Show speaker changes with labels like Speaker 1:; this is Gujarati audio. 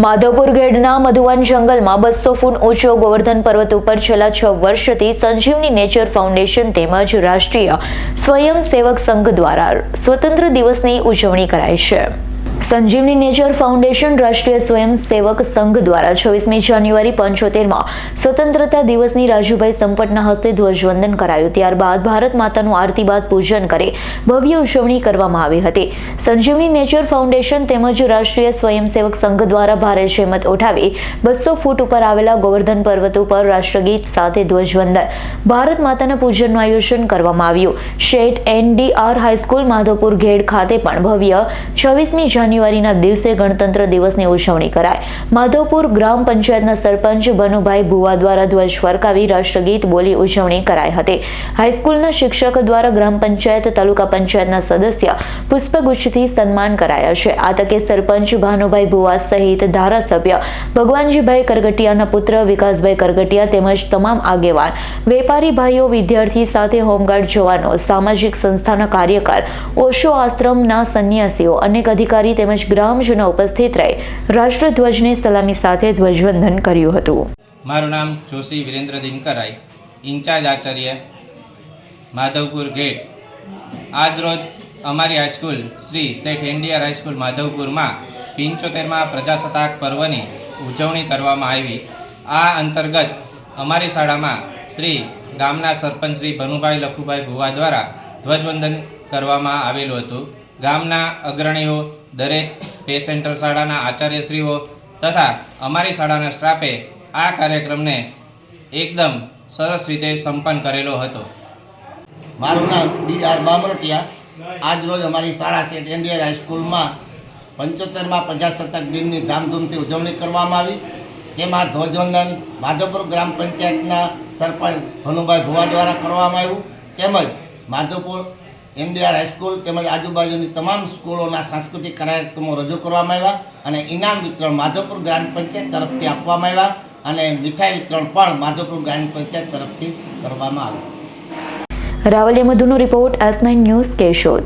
Speaker 1: માધવપુર ગેડના મધુવન જંગલમાં 200 ફૂટ ઊંચો ગોવર્ધન પર્વત ઉપર છેલ્લા 6 વર્ષથી સંજીવની નેચર ફાઉન્ડેશન તેમજ રાષ્ટ્રીય સ્વયંસેવક સંઘ દ્વારા સ્વતંત્ર દિવસની ઉજવણી કરાઈ છે। સંજીવની નેચર ફાઉન્ડેશન રાષ્ટ્રીય સ્વયંસેવક સંઘ દ્વારા 26મી જાન્યુઆરી 75માં સ્વતંત્રતા દિવસની રાજુભાઈ સંપટના હસ્તે ધ્વજવંદન કરાયું। ત્યારબાદ ભારત માતાનું આરતી બાદ પૂજન કરી ભવ્ય ઉજવણી કરવામાં આવી હતી। સંજીવની નેચર ફાઉન્ડેશન તેમજ રાષ્ટ્રીય સ્વયંસેવક સંઘ દ્વારા ભારે જહેમત ઉઠાવી 200 ફૂટ ઉપર આવેલા ગોવર્ધન પર્વત ઉપર રાષ્ટ્રગીત સાથે ધ્વજવંદન ભારત માતાના પૂજનનું આયોજન કરવામાં આવ્યું। શેઠ NDR હાઈસ્કૂલ માધવપુર ગેડ ખાતે પણ ભવ્ય 26મી જાન્યુઆરીના દિવસે ગણતંત્ર દિવસની ઉજવણી કરાઈ। માધવપુર ગ્રામ પંચાયતના સરપંચ બનુભાઈ ભુવા દ્વારા ધ્વજ ફરકાવી રાષ્ટ્રગીત બોલી ઉજવણી કરાઈ હતી। હાઈસ્કૂલના શિક્ષક દ્વારા ગ્રામ પંચાયત તાલુકા પંચાયતના સદસ્ય પુષ્પગુચ્છથી સન્માન કરાયા છે। આ તકે સરપંચ ભાનુભાઈ ભુવા સહિત ધારાસભ્ય ભગવાનજીભાઈ કરગટિયાના પુત્ર વિકાસભાઈ કરગટિયા તેમજ તમામ આગેવાન વેપારી ભાઈઓ વિદ્યાર્થી સાથે હોમગાર્ડ જવાનો સામાજિક સંસ્થાના કાર્યકર ઓશો આશ્રમના સંન્યાસીઓ અનેક અધિકારી તેમજ ગ્રામજનો ઉપસ્થિત રહી રાષ્ટ્રધ્વજની સલામી સાથે ધ્વજવંદન કર્યું હતું।
Speaker 2: મારું નામ જોશી વિરેન્દ્ર દિનકરાય, ઇન્ચાર્જ આચાર્ય માધવપુર ગેટ। આજ રોજ અમારી હાઈસ્કૂલ શ્રી શેઠ NDR હાઈસ્કૂલ માધવપુરમાં 75મા પ્રજાસત્તાક પર્વની ઉજવણી કરવામાં આવી। આ અંતર્ગત અમારી શાળામાં શ્રી ગામના સરપંચ શ્રી ભનુભાઈ લખુભાઈ ભુવા દ્વારા ધ્વજવંદન કરવામાં આવેલું હતું। ગામના અગ્રણીઓ, દરેક પે સેન્ટર શાળાના આચાર્યશ્રીઓ તથા અમારી શાળાના સ્ટાફે આ કાર્યક્રમને એકદમ સરસ રીતે સંપન્ન કરેલો હતો।
Speaker 3: મારું નામ DR બામરોટિયા। આજ રોજ અમારી શાળા શેઠ NDR હાઈસ્કૂલમાં 75મા પ્રજાસત્તાક દિનની ધામધૂમથી ઉજવણી કરવામાં આવી। તેમાં ધ્વજવંદન માધવપુર ગ્રામ પંચાયતના સરપંચ ભનુભાઈ ભુવા દ્વારા કરવામાં આવ્યું, તેમજ માધવપુર NDR હાઈસ્કૂલ તેમજ આજુબાજુની તમામ સ્કૂલોના સાંસ્કૃતિક કાર્યક્રમો રજૂ કરવામાં આવ્યા અને ઇનામ વિતરણ માધવપુર ગ્રામ પંચાયત તરફથી આપવામાં આવ્યા અને મીઠાઈ વિતરણ પણ માધવપુર ગ્રામ પંચાયત તરફથી કરવામાં આવ્યું।
Speaker 1: રાવલિયા મધુનો રિપોર્ટ S9 ન્યૂઝ કેશોદ।